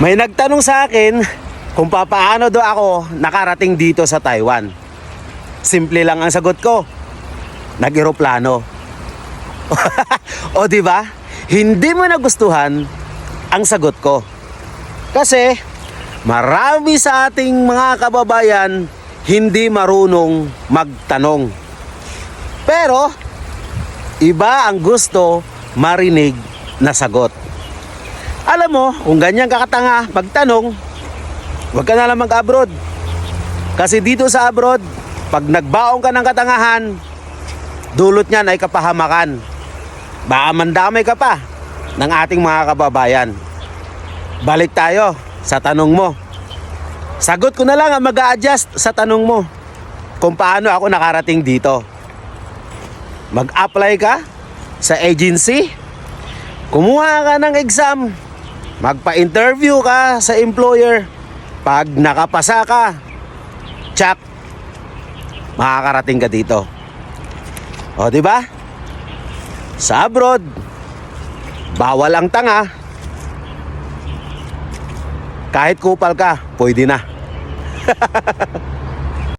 May nagtanong sa akin kung papaano daw ako nakarating dito sa Taiwan. Simple lang ang sagot ko. Nag-eroplano. O di ba? Hindi mo nagustuhan ang sagot ko. Kasi marami sa ating mga kababayan hindi marunong magtanong. Pero iba ang gusto marinig na sagot. Alam mo, kung ganyan kakatanga magtanong, huwag ka na lang mag-abroad. Kasi dito sa abroad, pag nagbaong ka ng katangahan, dulot niyan ay kapahamakan. Baka mandamay ka pa ng ating mga kababayan. Balik tayo sa tanong mo. Sagot ko na lang ang mag-a-adjust sa tanong mo kung paano ako nakarating dito. Mag-apply ka sa agency, kumuha ka ng exam, magpa-interview ka sa employer. Pag nakapasa ka, check, makakarating ka dito. O, di ba? Sa abroad, bawal ang tanga. Kahit kupal ka, pwede na.